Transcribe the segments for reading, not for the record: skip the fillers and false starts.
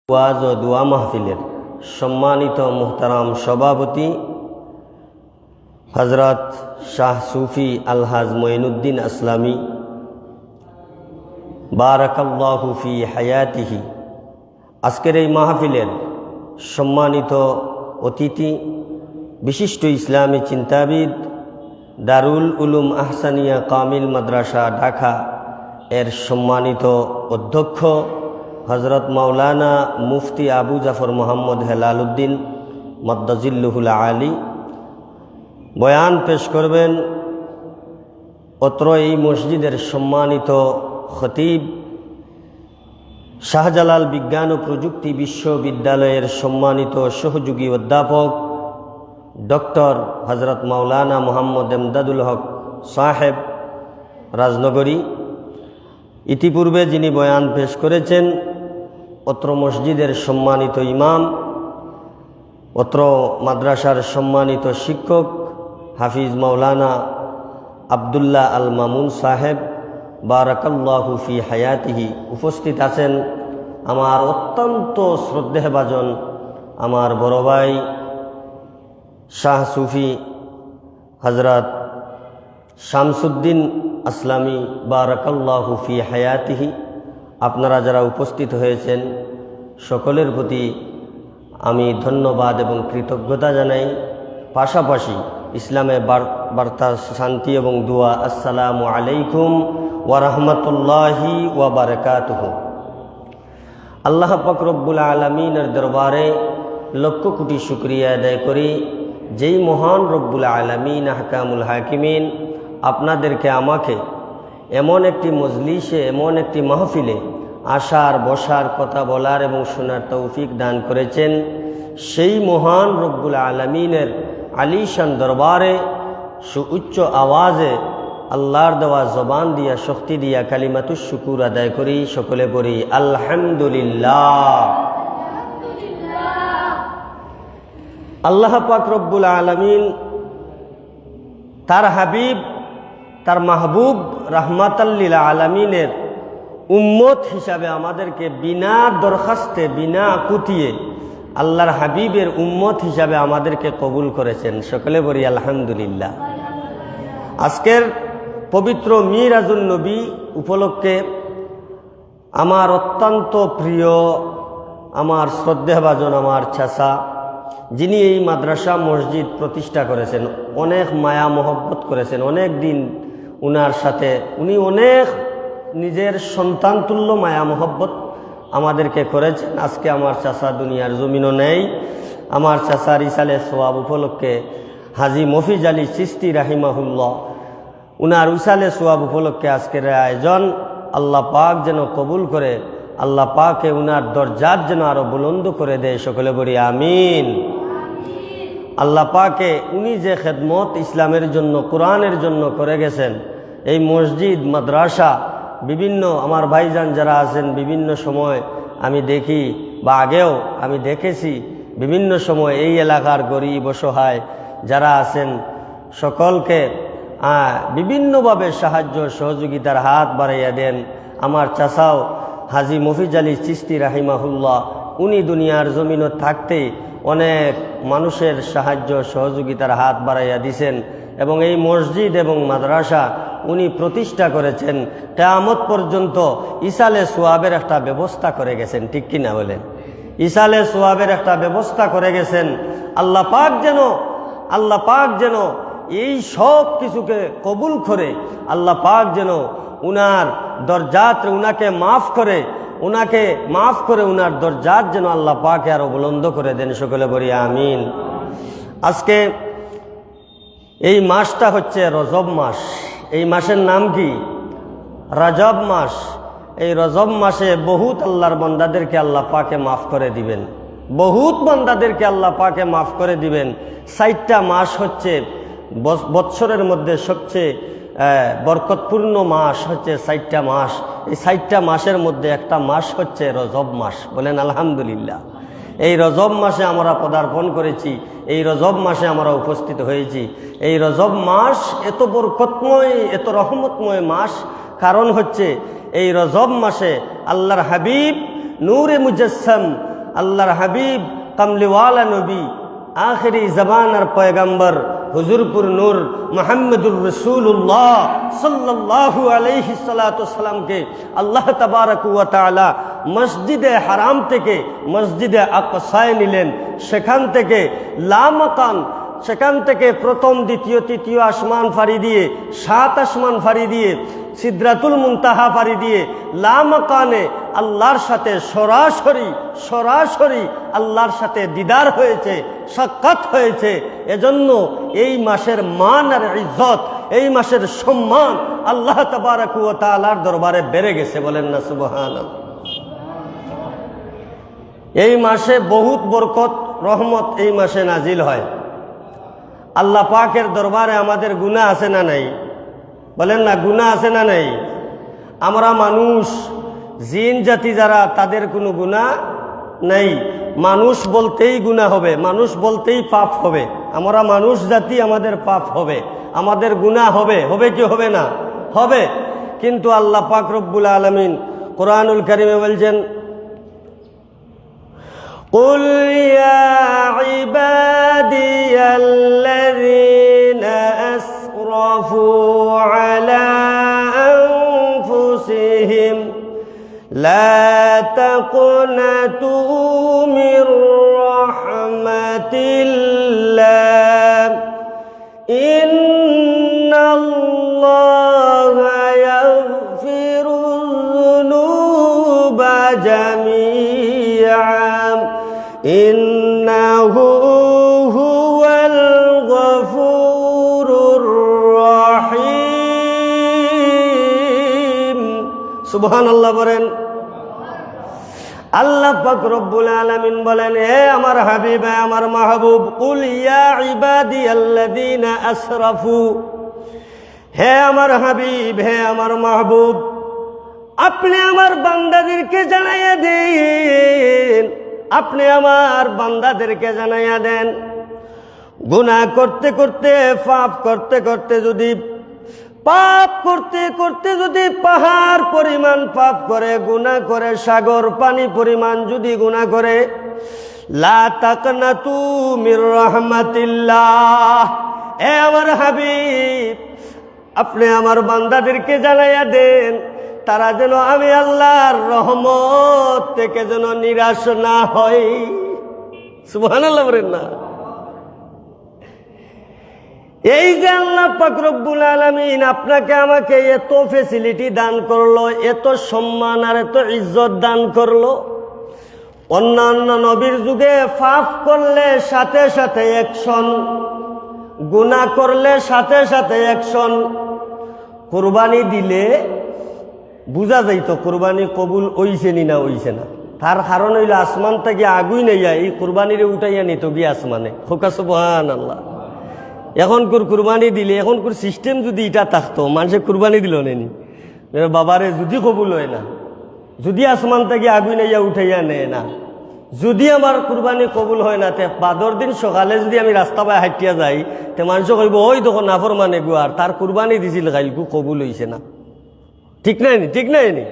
ওয়াজ ও দোয়া মাহফিলের সম্মানিত মুহতারাম সভাপতি হযরত শাহ সুফি আলহাজ মঈনুদ্দিন আসলামী বারাকাল্লাহু ফি হায়াতিহি, আজকের এই মাহফিলের সম্মানিত অতিথি বিশিষ্ট ইসলামী চিন্তাবিদ, দারুল উলুম আহসানিয়া কামিল মাদ্রাসা ঢাকা এর সম্মানিত অধ্যক্ষ হযরত মাওলানা মুফতি আবু জাফর মোহাম্মদ হেলাল উদ্দিন মাদ্দাজিল্লুহুল আলী বয়ান পেশ করবেন। অত্র এই মসজিদের সম্মানিত খতিব, শাহজালাল বিজ্ঞান ও প্রযুক্তি বিশ্ববিদ্যালয়ের সম্মানিত সহযোগী অধ্যাপক ডক্টর হযরত মাওলানা মোহাম্মদ এমদাদুল হক সাহেব রাজনগরী। ইতিপূর্বে যিনি বয়ান পেশ করেছেন অত্র মসজিদের সম্মানিত ইমাম, অত্র মাদ্রাসার সম্মানিত শিক্ষক হাফিজ মাওলানা আব্দুল্লাহ আল মামুন সাহেব বারাকাল্লাহু ফি হায়াতিহি। উপস্থিত আছেন আমার অত্যন্ত শ্রদ্ধেয়ভাজন আমার বড় ভাই শাহ সুফি হযরত শামসুদ্দিন আসলামী বারাকাল্লাহু ফি হায়াতিহি। আপনারা যারা উপস্থিত হয়েছেন সকলের প্রতি আমি ধন্যবাদ এবং কৃতজ্ঞতা জানাই। পাশাপাশি ইসলামে বার্তা শান্তি এবং দোয়া, আসসালামু আলাইকুম ওয়া রাহমাতুল্লাহি ওয়া বারাকাতুহু। আল্লাহ পাক রব্বুল আলামিনের দরবারে লক্ষ কোটি শুকরিয়া আদায় করি, যেই মহান রব্বুল আলামিন আহকামুল হাকিমিন আপনাদেরকে আমাকে এমন একটি মজলিসে, এমন একটি মাহফিলে আসার, বসার, কথা বলার এবং শোনার তৌফিক দান করেছেন। সেই মহান রব্বুল আলামিনের আলিশান দরবারে সুউচ্চ আওয়াজে আল্লাহর দেওয়া জবান দিয়া, শক্তি দিয়া কালিমাতুশ শুকুর আদায় করি। সকলে করি আলহামদুলিল্লাহ। আল্লাহ পাক রব্বুল আলামিন তার হাবিব, তার মাহবুব রাহমাতাল লিল আলামিনের উম্মত হিসাবে আমাদেরকে বিনা দরখাস্তে, বিনা কুতিয়ে আল্লাহর হাবিবের উম্মত হিসাবে আমাদেরকে কবুল করেছেন। সকলে বলি আলহামদুলিল্লাহ। আজকের পবিত্র মিরাজুন নবী উপলক্ষে আমার অত্যন্ত প্রিয়, আমার শ্রদ্ধেয়ভাজন আমার চাচা, যিনি এই মাদ্রাসা মসজিদ প্রতিষ্ঠা করেছেন, অনেক মায়া মহব্বত করেছেন, অনেক দিন উনার সাথে উনি অনেক নিজের সন্তান তুল্য মায়া মহব্বত আমাদেরকে করেছেন। আজকে আমার চাচা দুনিয়ার জমিনও নেই। আমার চাচার ইসালে সোয়াব উপলক্ষে হাজি মফিজ আলী চিস্তি রাহিমাহুল্লাহ উনার ইসালে সোয়াব উপলক্ষে আজকের আয়োজন আল্লাহ পাক যেন কবুল করে, আল্লাহ পাকে উনার দরজাত যেন আরো বুলন্দ করে দেয়। সকলে বলি আমিন। আল্লাহ পাকে উনি যে খেদমত ইসলামের জন্য, কোরআনের জন্য করে গেছেন, এই মসজিদ মাদ্রাসা বিভিন্ন আমার ভাইজান যারা আছেন বিভিন্ন সময় আমি দেখি বা আগেও আমি দেখেছি, বিভিন্ন সময় এই এলাকার গরিব অসহায় যারা আছেন সকলকে বিভিন্নভাবে সাহায্য সহযোগিতার হাত বাড়াইয়া দেন। আমার চাচাও হাজি মফিজ আলী চিস্তি রাহিমাহুল্লাহ উনি দুনিয়ার জমিনে থাকতে অনেক মানুষের সাহায্য সহযোগিতার হাত বাড়াইয়া দিছেন এবং এই মসজিদ এবং মাদ্রাসা উনি প্রতিষ্ঠা করেছেন। কিয়ামত পর্যন্ত ইসালে সোয়াবের একটা ব্যবস্থা করে গেছেন, ঠিক কিনা বলেন? ইসালে সোয়াবের একটা ব্যবস্থা করে গেছেন। আল্লাহ পাক যেন এই সব কিছুকে কবুল করে, আল্লাহ পাক যেন উনার দরজাত উনাকে মাফ করে, উনার দরজাত যেন আল্লাহ পাকে আরো বুলন্দ করে দেন। সকলে বলি আমিন। আজকে এই মাসটা হচ্ছে রজব মাস। এই মাসের নাম কি? রজব মাস। এই রজব মাসে বহুত আল্লাহর বান্দাদেরকে আল্লাহ পাকে মাফ করে দিবেন, বহুত বান্দাদেরকে আল্লাহ পাকে মাফ করে দিবেন। 4টা মাস হচ্ছে বৎসরের মধ্যে সবচেয়ে বরকতপূর্ণ মাস হচ্ছে 4টা মাস। এই 4টা মাসের মধ্যে একটা মাস হচ্ছে রজব মাস। বলেন আলহামদুলিল্লাহ। এই রজব মাসে আমরা পদার্পণ করেছি, এই রজব মাসে আমরা উপস্থিত হয়েছি। এই রজব মাস এত বরকতময়, এত রহমতময় মাস, কারণ হচ্ছে এই রজব মাসে আল্লাহর হাবিব নূরে মুজাসসাম আল্লাহর হাবিব কামলিওয়ালা নবী আখেরি জামানার পয়গম্বর হুজুরপুর নূর মুহাম্মদুর রাসূলুল্লাহ সাল্লাল্লাহু আলাইহি সাল্লাতু সাল্লামকে আল্লাহ তাবারক ওয়া তাআলা মসজিদে হারাম থেকে মসজিদে আকসায় নিলেন। সেখান থেকে লামাকান, সেখান থেকে প্রথম দ্বিতীয় তৃতীয় আসমান ফাড়ি দিয়ে 7 আসমান ফাড়ি দিয়ে সিদরাতুল মুনতাহা ফাড়ি দিয়ে লামাকানে আল্লাহর সাথে সরাসরি আল্লাহর সাথে দিদার হয়েছে, সাক্ষাৎ হয়েছে। এজন্য এই মাসের মান আর ইজ্জত, এই মাসের সম্মান আল্লাহ তাবারক ওয়া তাআলার দরবারে বেড়ে গেছে। বলেন না সুবহানাল্লাহ। এই মাসে বহুত বরকত রহমত এই মাসে নাজিল হয়। আল্লাহ পাকের দরবারে আমাদের গুনাহ আছে না নাই? বলেন না, গুনাহ আছে না নাই? আমরা মানুষ, জিন জাতি যারা, তাদের কোনো গুনাহ নাই। মানুষ বলতেই গুনাহ হবে, মানুষ বলতেই পাপ হবে। আমরা মানুষ জাতি, আমাদের পাপ হবে, আমাদের গুনাহ হবে। হবে কি হবে না? হবে। কিন্তু আল্লাহ পাক রব্বুল আলামিন কোরআনুল কারীমে বলছেন, قل يا عبادي الذين أسرفوا على أنفسهم لا تقنطوا من رحمة الله إن الله يغفر الذنوب جميعا ইন্নাহু হুয়াল গফুরুর রহিম। সুবহানাল্লাহ বলেন। আল্লাহ পাক রব্বুল আলামিন বলেন, হে আমার হাবিব, হে আমার মাহবুব, কুল ইয়া ইবাদিয়াল্লাযীনা আসরাফু, হে আমার হাবিব, হে আমার মাহবুব, আপনি আমার বান্দাদেরকে জানাইয়া দেন, আপনি আমার বান্দাদেরকে জানাইয়া দেন, গুনাহ করতে করতে, পাপ করতে করতে যদি, পাপ করতে করতে যদি পাহাড় পরিমাণ পাপ করে, গুনাহ করে সাগর পানি পরিমাণ যদি গুনাহ করে, লা তাকনাতু মির রাহমাতিল্লাহ, এ আমার হাবিব, আপনি আমার বান্দাদেরকে জানাইয়া দেন, তারা যেন আমি আল্লাহর রহমত থেকে যেন নিরাশ না হয়। সুবহানাল্লাহ বলেন না। এই যে আল্লাহ পাক রব্বুল আলামিন আপনাকে আমাকে এত ফেসিলিটি দান করলো, এত সম্মান আর এত ইজ্জত দান করলো। অন্যান্য নবীর যুগে পাপ করলে সাথে সাথে অ্যাকশন, গুনাহ করলে সাথে সাথে অ্যাকশন। কুরবানি দিলে বুঝা যাইতো কুরবানি কবুল হইছে নি না হইছে না। তার কারণ হইল আসমান থেকে আগুই নেইয়া এই কুরবানিরে উঠাইয়া নিত গিয়ে আসমানে। খোকা সুবহানাল্লাহ। এখন কুরবানি দিলে, এখন সিস্টেম যদি এটা থাকতো, মানুষে কুরবানি দিল নেনি, বাবারে যদি কবুল হয় না, যদি আসমান থেকে আগুই নেইয়া উঠাইয়া নেয় না, যদি আমার কুরবানি কবুল হয় না, তে 15 দিন সকালে যদি আমি রাস্তা পায়ে হাঁটিয়া যাই, তে মানুষ কইব ওই তখন নাফরমানে গুয়ার, তার কুরবানি দিছিল গাইলকু কবুল হইছে না। ঠিক নাই নি? ঠিক নাই নি?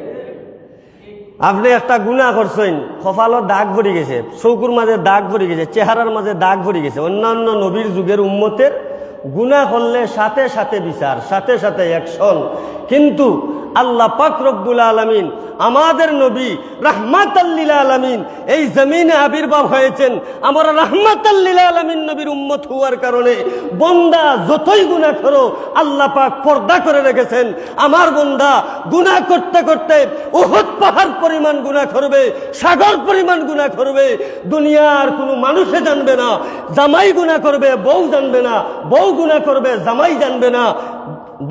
আপনি একটা গুনাহ করছেন, কপালত দাগ ভরে গেছে, চৌকুর মাঝে দাগ ভরে গেছে, চেহারার মাঝে দাগ ভরে গেছে। অন্যান্য নবীর যুগের উম্মতের গুনাহ করলে সাথে সাথে বিচার, সাথে সাথে অ্যাকশন। কিন্তু আল্লাহ পাক রব্বুল আলামিন আমাদের নবী রাহমাতাল লিল আলামিন এই জমিনে আবির্ভাব হয়েছেন। আমরা রাহমাতাল লিল আলামিন নবীর উম্মত হওয়ার কারণে বান্দা যতই গুনাহ করো, আল্লাহ পাক পর্দা করে রেখেছেন। আমার বান্দা গুনাহ করতে করতে উহুদ পাহাড় পরিমাণ গুনাহ করবে, সাগর পরিমাণ গুনাহ করবে, দুনিয়ার কোনো মানুষে জানবে না। জামাই গুনাহ করবে, বউ জানবে না, বউ গুনাহ করবে, জামাই জানবে না,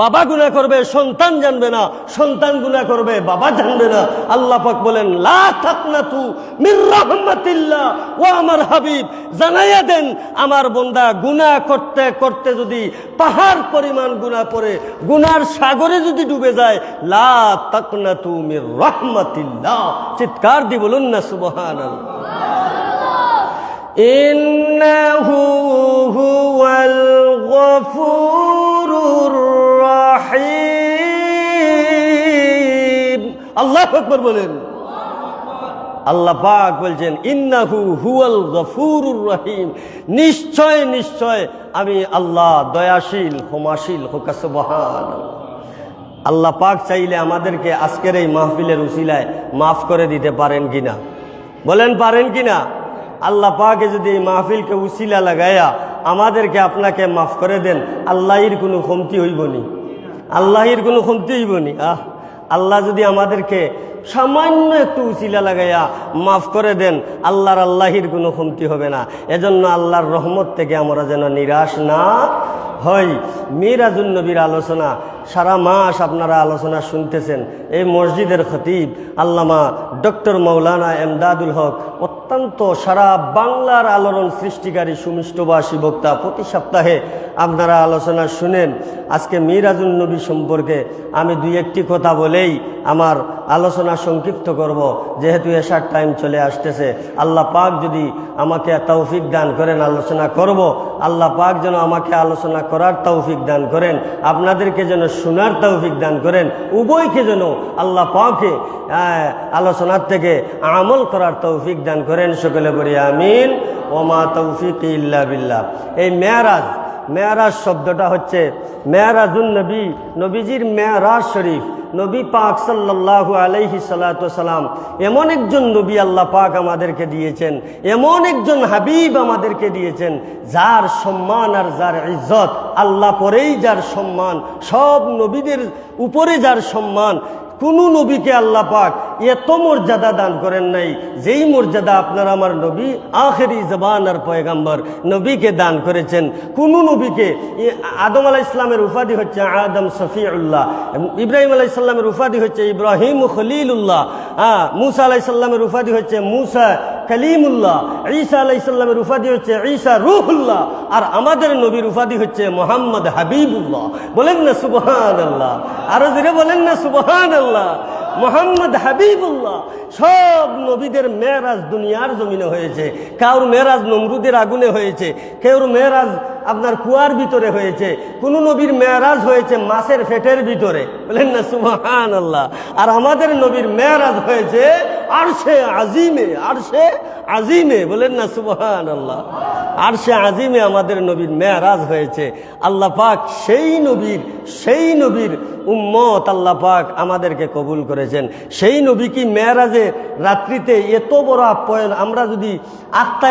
বাবা গুনাহ করবে, সন্তান জানবে না, সন্তান গুনাহ করবে, বাবা জানবে না। আল্লাহ পাক বলেন, লা তাকনাতু মির রাহমাতিল্লাহ। ও আমার হাবিব, জানাইয়া দেন আমার বান্দা গুনাহ করতে করতে যদি পাহাড় পরিমাণ গুনাহ করে, গুনার সাগরে যদি ডুবে যায়, লা তাকনাতু মির রাহমাতিল্লাহ। চিৎকার দিয়ে বলুন না সুবহানাল্লাহ। ইন্নাহু হুয়াল গফুরুর রহিম। আল্লাহু আকবার বলেন। আল্লাহ পাক বলছেন ইন্নাহু হুয়াল গফুরুর রহিম, নিশ্চয় নিশ্চয় আমি আল্লাহ দয়াশীল ক্ষমাশীল। সুবহানাল্লাহ। আল্লাহ পাক চাইলে আমাদেরকে আজকের এই মাহফিলের উসিলায় মাফ করে দিতে পারেন কিনা? বলেন পারেন কিনা? আল্লাহ পাকে যদি এই মাহফিলকে উসিলা লাগাইয়া আমাদেরকে আপনাকে মাফ করে দেন, আল্লাহর কোনো কমতি হইবনি, আল্লাহর কোনো কমতি হইবনি। আল্লাহ যদি আমাদেরকে সামান্য একটু উসিলা লাগাইয়া মাফ করে দেন, আল্লাহর কোনো কমতি হবে না। এজন্য আল্লাহর রহমত থেকে আমরা যেন নিরাশ না হই। মিরাজুন নবীর আলোচনা সারা মাস আপনারা আলোচনা শুনতেছেন। এই মসজিদের খতিব আল্লামা ডক্টর মৌলানা এমদাদুল হক অত্যন্ত সারা বাংলার আলোড়ন সৃষ্টিকারী সুমিষ্টভাষী বক্তা। প্রতি সপ্তাহে আপনারা আলোচনা শুনেন। আজকে মিরাজুন নবী সম্পর্কে আমি দুই একটি কথা বলেই আমার আলোচনা সংক্ষিপ্ত করব, যেহেতু এশার টাইম চলে আসতেছে। আল্লাহ পাক যদি আমাকে তৌফিক দান করেন আলোচনা করব, আল্লাহ পাক যেন আমাকে আলোচনা করার তৌফিক দান করেন, আপনাদেরকে যেন শোনার তৌফিক দান করেন, উভয়কে যেন আল্লাহ পাকে আলোচনার থেকে আমল করার তৌফিক দান করেন। সকলে বলি আমিন। ওমা তৌফিক ইল্লা বিল্লাহ। এই মেয়ারাজ, মেয়ারাজ শব্দটা হচ্ছে মেয়ারাজুন নবী, নবীজির মেয়ারাজ শরীফ। নবী পাক সাল্লাল্লাহু আলাইহি সাল্লাতু সালাম এমন একজন নবী আল্লাহ পাক আমাদেরকে দিয়েছেন, এমন একজন হাবিব আমাদেরকে দিয়েছেন, যার সম্মান আর যার ইজ্জত আল্লাহ পরেই যার সম্মান, সব নবীদের উপরে যার সম্মান। কোন নবীকে আল্লাহ পাক এত মর্যাদা দান করেন নাই যেই মর্যাদা আপনার আমার নবী আখেরি জবানার পয়গাম্বর নবীকে দান করেছেন। কোন নবীকে আদম আলাইহিস সালামের উপাধি হচ্ছে আদম শফিউল্লাহ, ইব্রাহিম আলাইহিস সালামের উপাধি হচ্ছে ইব্রাহিম খলিলুল্লাহ, মুসা আলাইহিস সালামের উপাধি হচ্ছে মুসা কালিমুল্লাহ, ঈসা আলাইহিস সালামের উপাধি হচ্ছে ঈসা রূহুল্লাহ, আর আমাদের নবীর উপাধি হচ্ছে মুহাম্মদ হাবিবুল্লাহ। বলেন না সুবহানাল্লাহ? আরো জোরে বলেন না সুবহানাল্লাহ? মুহাম্মদ হাবিবুল্লাহ। সব নবীদের মেরাজ দুনিয়ার জমিনে হয়েছে। কারোর মেরাজ নমরুদের আগুনে হয়েছে, কেউর মেরাজ আপনার কুয়ার ভিতরে হয়েছে, কোন নবীর মেরাজ হয়েছে মাছের ফেটের ভিতরে। বলেন না সুবহানাল্লাহ? আর আমাদের নবীর মেরাজ হয়েছে আরশে আজিমে, আরশে আজিমে। বলেন না সুবহানাল্লাহ? আরশে আজিমে আমাদের নবীর মেরাজ হয়েছে। আল্লাহ পাক সেই নবীর উম্মত আল্লাহ পাক আমাদেরকে কবুল করেছেন। সেই নবী কি মেরাজে রাত্রিতে এত বড় আপ্যায়ন, আমরা যদি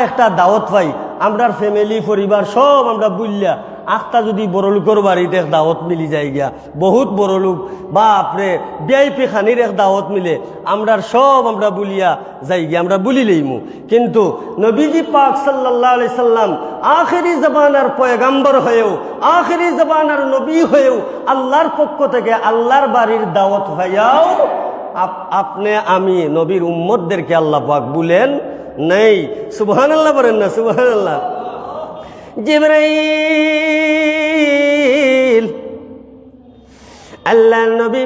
একটা দাওয়াত পাই, আমরার ফ্যামিলি পরিবার সব আমরা বুঝলা আখটা যদি বড় লোকের বাড়িতে এক দাওয়াত মিলি যায় গিয়া, বহুত বড় লোক বা আপনি ভিআইপি খানির এক দাওয়াত মিলে আমরার সব আমরা বুলিয়া যাই গিয়া, আমরা বুলি লইমু। কিন্তু নবীজি পাক সাল্লাল্লাহু আলাইহি সাল্লাম আখেরি জবানার পয়গাম্বর হয়েও, আখেরি জবানার নবী হয়েও আল্লাহর পক্ষ থেকে আল্লাহর বাড়ির দাওয়াত হইয়াও আপনি আমি নবীর উম্মতদেরকে আল্লাহ পাক বলেন নেই। সুবহানাল্লাহ বলেন না সুবহানাল্লাহ? জিবরাইল আল্লাহ নবী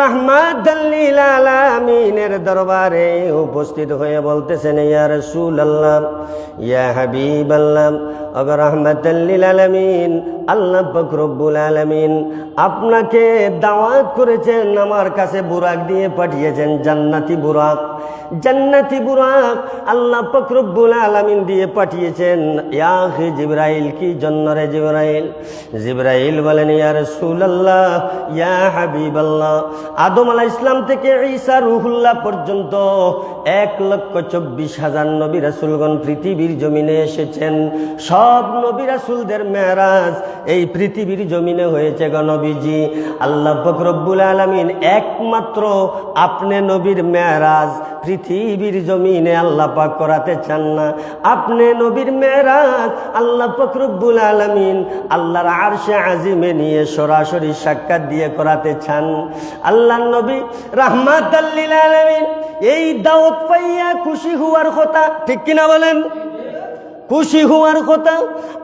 রাহমাতাল লিল আলামিনের দরবারে উপস্থিত হয়ে বলতেছেন, ইয়া রাসূলুল্লাহ, ইয়া হাবিবাল্লাহ, ওগো রাহমাতাল লিল আলামিন, আল্লাহ পাক রব্বুল আলামিন আপনাকে দাওয়াত করেছেন, আমার কাছে বুরাক দিয়ে পাঠিয়েছেন, জান্নাতি বুরাক, জান্নাতি বুরাক আল্লাহ পাক রব্বুল আলামিন দিয়ে পাঠিয়েছেন। ইয়া হে জিবরাইল, কি জন্য রে জিবরাইল? জিবরাইল বলেন, ইয়া রাসূলুল্লাহ, ইয়া হাবিবাল্লাহ, আদম আলাইহিস সালাম থেকে ঈসা রূহুল্লাহ পর্যন্ত 1,24,000 নবী রাসূলগণ পৃথিবীর জমিনে এসেছেন। সব নবী রাসূলদের মেরাজ এই পৃথিবীর জমিনে হয়েছে গো নবীজি। আল্লাহ পাক রব্বুল আলামিন একমাত্র আপনি নবীর মেরাজ পৃথিবীর জমিনে আল্লাহ পাক করাতে চান না। আপনি নবীর মেরাজ আল্লাহ পাক রব্বুল আলামিন আল্লাহর আরশে আজিমে নিয়ে সরাসরি সাক্ষাৎ দিয়ে করাতে চান। আল্লাহর নবী রাহমাতাল লিল আলামিন এই দাওয়াত পাইয়া খুশি হওয়ার কথা, ঠিক কিনা বলেন? খুশি হওয়ার কথা।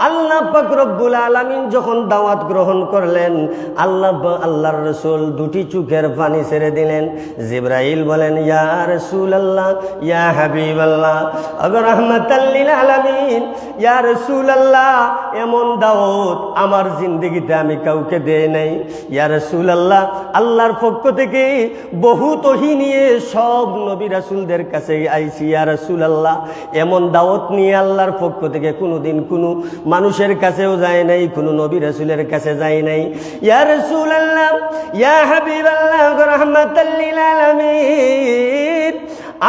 আল্লাহ পাক রব্বুল আলামিন যখন দাওয়াত গ্রহণ করলেন, আল্লাহর রাসূল দুটি চোখের পানি ছেড়ে দিলেন। জিবরাইল বলেন, ইয়া রাসূলুল্লাহ, ইয়া হাবিবাল্লাহ, আগে রাহমাতাল লিল আলামিন, ইয়া রাসূলুল্লাহ, এমন দাওয়াত আমার জিন্দেগিতে আমি কাউকে দেই নাই। ইয়া রাসূলুল্লাহ, আল্লাহর পক্ষ থেকে বহুত ওহী নিয়ে সব নবী রাসূলদের কাছে আইছি। ইয়া রাসূলুল্লাহ, এমন দাওয়াত নিয়ে আল্লাহর পক্ষ থেকে কোনোদিন কোনো মানুষের কাছেও যায় নাই, কোনো নবী রাসূলের কাছে যায় নাই। ইয়া রাসূলুল্লাহ, ইয়া হাবিবাল্লাহ, রাহমাতাল লিল আলামিন,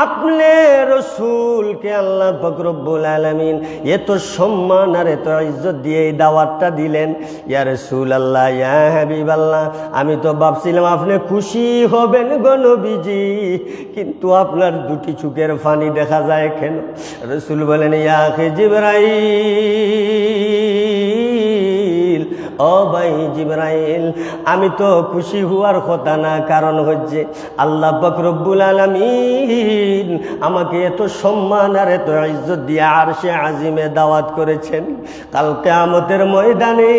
আপনি রসুলকে আল্লাহ পাক রব্বুল আলামিন এত সম্মান আর এত ইজ্জত দিয়ে এই দাওয়াতটা দিলেন। ইয়া রাসূলুল্লাহ, ইয়া হাবিবাল্লাহ, আমি তো ভাবছিলাম আপনি খুশি হবেন গো নবীজি, কিন্তু আপনার দুটি চোখের পানি দেখা যায় কেন? রাসূল বলেন, ইয়া আখি জিবরাইল, ও ভাই জিবরাইল, আমি তো খুশি হওয়ার কথা না, কারণ হচ্ছে আল্লাহ পাক রব্বুল আলামিন আমাকে এত সম্মান আর এত ইজ্জত দিয়ে আরশে আজিমে দাওয়াত করেছেন। কাল কিয়ামতের ময়দানে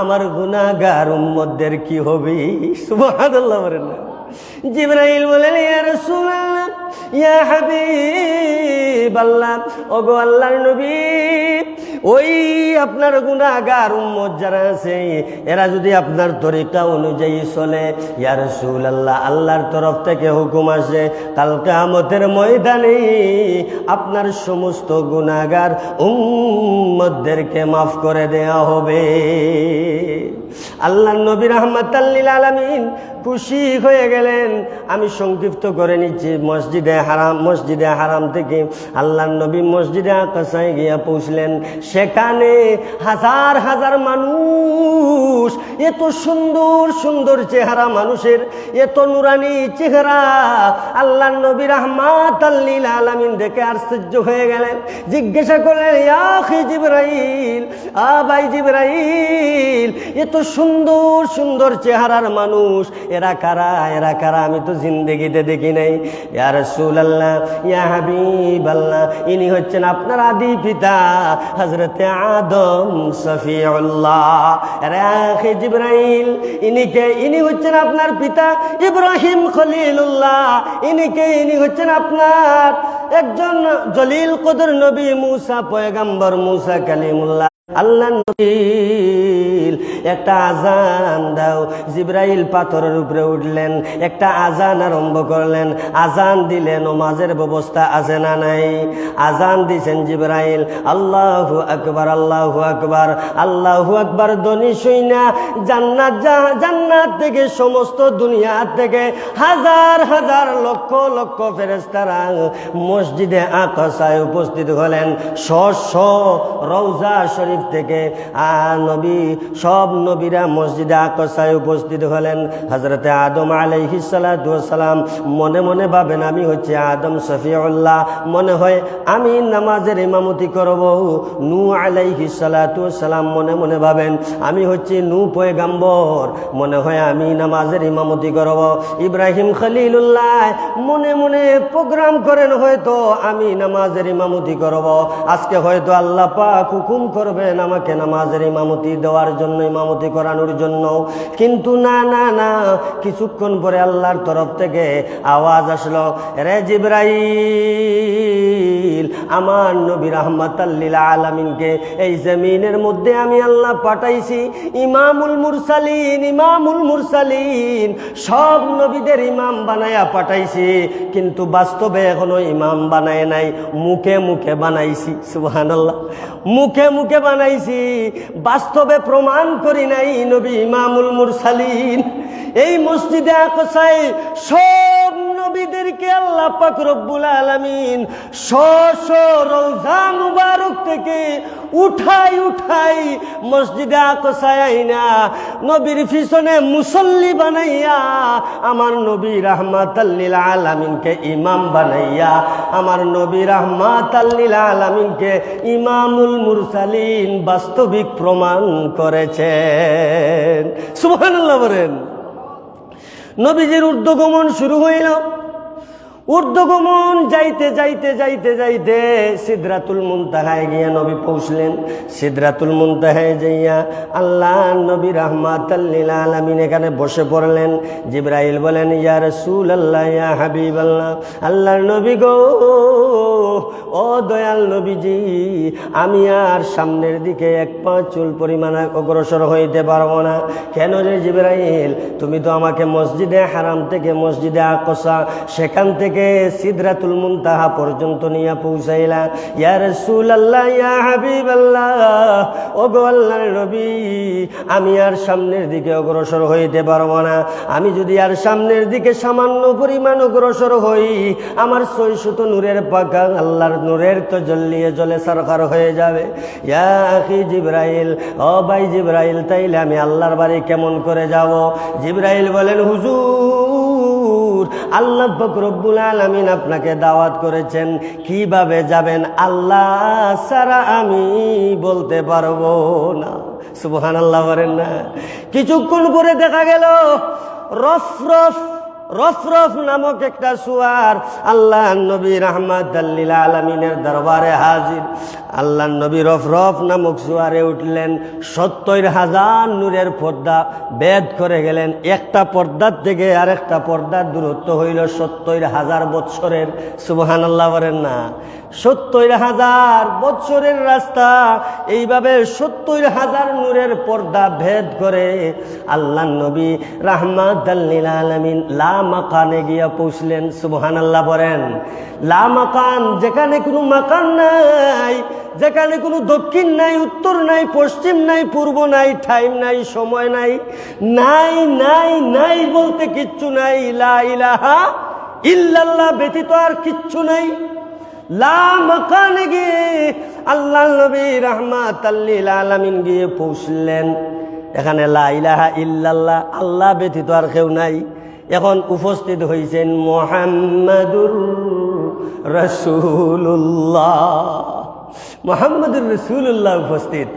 আমার গুনাহগার উম্মতদের কি হবে? সুবহানাল্লাহ বলেন না। জিবরাইল বলেন, ইয়া রাসূলুল্লাহ, ইয়া হাবিবাল্লাহ, ওগো আল্লাহর নবী, ওই আপনার গুনাহগার উম্মত যারা আছে এরা যদি আপনার তরিকা অনুযায়ী চলে, ইয়া রাসূলুল্লাহ, আল্লাহর তরফ থেকে হুকুম আসে কাল কিয়ামতের ময়দানে আপনার সমস্ত গুনাহগার উম্মতদেরকে মাফ করে দেওয়া হবে। আল্লাহর নবী রাহমাতাল লিল আলামিন খুশি হয়ে গেলেন। আমি সংক্ষিপ্ত করে নিচ্ছি। মসজিদে হারাম থেকে আল্লাহর নবী মসজিদে আকসায় গিয়া পৌঁছলেন। সেখানে হাজার হাজার মানুষ, এত সুন্দর সুন্দর চেহারা মানুষের, এত নুরানি চেহারা। আল্লাহর নবী রাহমাতাল লিল আলামিন দেখে আশ্চর্য হয়ে গেলেন। জিজ্ঞাসা করলেন, ইয়া আখি জিবরাইল, ভাই জিবরাইল, এত সুন্দর সুন্দর চেহারার মানুষ, এরা কারা? এরা কারা? আমি তো জিন্দেগিতে দেখি নাই। ইয়া রাসূলুল্লাহ, ইয়া হাবিবাল্লাহ, ইনি হচ্ছেন আপনার আদি পিতা হযরতে আদম সফিউল্লাহ। আরে আখি জিবরাইল, ইনি হচ্ছেন আপনার পিতা ইব্রাহিম খলিলুল্লাহ। ইনি হচ্ছেন আপনার একজন জলিল কদর নবী মুসা পয়গম্বর, মুসা কালিমুল্লাহ। আল্লাহ নবী একটা আজান দাও। জিবরাইল পাথরের উপরে উঠলেন, একটা আজান আরম্ভ করলেন। আজান দিলেন, নামাজের ব্যবস্থা আছে না নাই? আজান দিছেন জিবরাইল, আল্লাহু আকবার, আল্লাহু আকবার, আল্লাহু আকবার ধ্বনি শুইনা জান্নাত থেকে, সমস্ত দুনিয়া থেকে হাজার হাজার লক্ষ লক্ষ ফেরেশতারা মসজিদে আকসায় উপস্থিত হলেন। রওজা শরীফ থেকে সব নবীরা মসজিদে আকসায় উপস্থিত হলেন। হযরতে আদম আলাইহিস সালাতু ওয়াস সালাম মনে মনে ভাবেন, আমি হচ্ছে আদম সফিউল্লাহ, মনে হয় আমি নামাজের ইমামতি করব। নূহ আলাইহিস সালাতু ওয়াস সালাম মনে মনে ভাবেন, আমি হচ্ছে নূহ পয়গম্বর, মনে হয় আমি নামাজের ইমামতি করব। ইব্রাহিম খলিলুল্লাহ মনে মনে প্রোগ্রাম করেন, হয়তো আমি নামাজের ইমামতি করব। আজকে হয়তো আল্লাহ পাক হুকুম করবেন আমাকে নামাজের ইমামতি দেওয়ার জন্য, ইমামতি করানোর জন্য। কিন্তু না না না, কিছুক্ষণ পরে আল্লাহর তরফ থেকে আওয়াজ আসলো, রে জিবরাইল, আমার নবী রাহমাতাল লিল আলামিনকে এই জমিনের মধ্যে আমি আল্লাহ পাঠাইছি ইমামুল মুরসালিন, সব নবীদের ইমাম বানায়া পাঠাইছি, কিন্তু বাস্তবে এখনো ইমাম বানায় নাই, মুখে মুখে বানাইছি। সুবহানাল্লাহ, মুখে মুখে বানাইছি, বাস্তবে প্রমাণ করি নাই নবী ইমামুল মুরসালিন। এই মসজিদে আকসায় সব নবীদেরকে আল্লাহ পাক রব্বুল আলামিন রওজা মুবারক থেকে উঠাই মসজিদে আকসায় আইনা নবীর পিছনে মুসল্লি বানাইয়া আমার নবী রাহমাতাল লিল আলামিনকে ইমাম বানাইয়া আমার নবী রাহমাতাল লিল আলামিনকে ইমামুল মুরসালিন বাস্তবিক প্রমাণ করেছেন। সুবহানাল্লাহ বলেন। নবীজির ঊর্ধ্বগমন শুরু হইল। ঊর্ধ্বগমন যাইতে যাইতে যাইতে যাইতে সিদরাতুল মুনতাহায় গিয়া নবী পৌঁছলেন। সিদরাতুল মুনতাহায় যাইয়া আল্লাহ নবী রাহমাতাল লিল আলামিন এখানে বসে পড়লেন। জিবরাইল বলেন, ইয়া রাসূলুল্লাহ, ইয়া হাবিবাল্লাহ, আল্লাহর নবী গো, ও দয়াল নবীজি, আমি আর সামনের দিকে এক পা চুল পরিমাণ অগ্রসর হইতে পারবো না। কেন রে জিবরাইল? তুমি তো আমাকে মসজিদে হারাম থেকে মসজিদে আকসা, সেখান থেকে সিদরাতুল মুনতাহা পর্যন্ত নিয়ে পৌঁছাইলা। ইয়া রাসূলুল্লাহ, ইয়া হাবিবাল্লাহ, ও গো আল্লাহর নবী, আমি আর সামনের দিকে অগ্রসর হইতে পারবো না। আমি যদি আর সামনের দিকে সামান্য পরিমাণ অগ্রসর হই, আমার 600 নূরের পাকা আল্লাহর নূরের তো জ্বলিয়ে জ্বলে সরকার হয়ে যাবে। ইয়া আখি জিবরাইল, ও ভাই জিবরাইল, তাইলে আমি আল্লাহর বাড়ি কেমন করে যাব? জিবরাইল বলেন, হুজুর, আল্লাহ পাক রব্বুল আলামিন আপনাকে দাওয়াত করেছেন, কিভাবে যাবেন আল্লাহ ছাড়া আমি বলতে পারবো না। সুবহানাল্লাহ বলেন না? কিছুক্ষণ পরে দেখা গেল রফরফ রফরফ নামক একটা সুয়ার আল্লাহ নবী রাহমাতাল লিল আলামিনের দরবারে হাজির। আল্লাহ নবী রফরফ নামক সুয়ারে উঠলেন। 70,000 নূরের পর্দা ভেদ করে গেলেন। একটা পর্দার থেকে আরেকটা পর্দার দূরত্ব হইল 70,000 বৎসরের। সুবহানাল্লাহ বলেন না? 70,000 বৎসরের রাস্তা, এইভাবে 70,000 নূরের পর্দা ভেদ করে আল্লাহ নবী রাহমাতাল লিল আলামিন লা মাকানে গিয়া পৌঁছলেন। সুবহানাল্লাহ বলেন? লা মাকান, যেখানে কোনো মাকান নাই, যেখানে কোনো দক্ষিণ নাই, উত্তর নাই, পশ্চিম নাই, পূর্ব নাই, টাইম নাই, সময় নাই, নাই নাই নাই বলতে কিচ্ছু নাই। লা ইলাহা ইল্লাল্লাহ ব্যতীত আর কিচ্ছু নাই। লা মাকানে গিয়ে আল্লাহ নবী রাহমাতাল লিল আলামিন গিয়ে পৌঁছলেন। এখানে লা ইলাহা ইল্লাল্লাহ, আল্লাহ ব্যতীত আর কেউ নাই। এখন উপস্থিত হয়েছেন মুহাম্মাদুর রাসূলুল্লাহ। মুহাম্মাদুর রাসূলুল্লাহ উপস্থিত।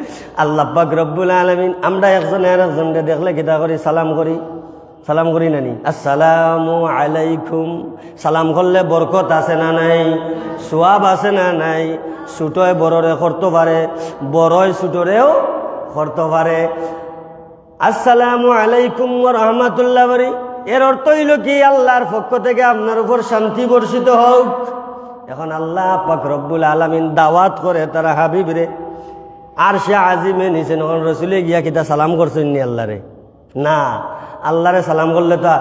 আল্লাহ পাক রব্বুল আলামিন, আমরা একজন আর একজনকে দেখলে কিতা করি? সালাম করি। সালাম করি নানি? আসসালামু আলাইকুম। সালাম করলে বরকত আছে না নাই? সোয়াব আছে না নাই? ছোটয় বড়রে করতে পারে, বড়ই ছোটরেও করতে পারে। আসসালামু আলাইকুম ওয়া রাহমাতুল্লাহ বলি, এর অর্থ হইল কি? আল্লাহর পক্ষ থেকে আপনার উপর শান্তি বর্ষিত হোক। এখন আল্লাহ পাক রব্বুল আলামিন দাওয়াত করে তারা হাবিবরে আরশে আজিমে নিছেন। এখন রসুলে গিয়া কিতা সালাম করছেন নি আল্লাহরে? না, আল্লাহরে সালাম করলে তো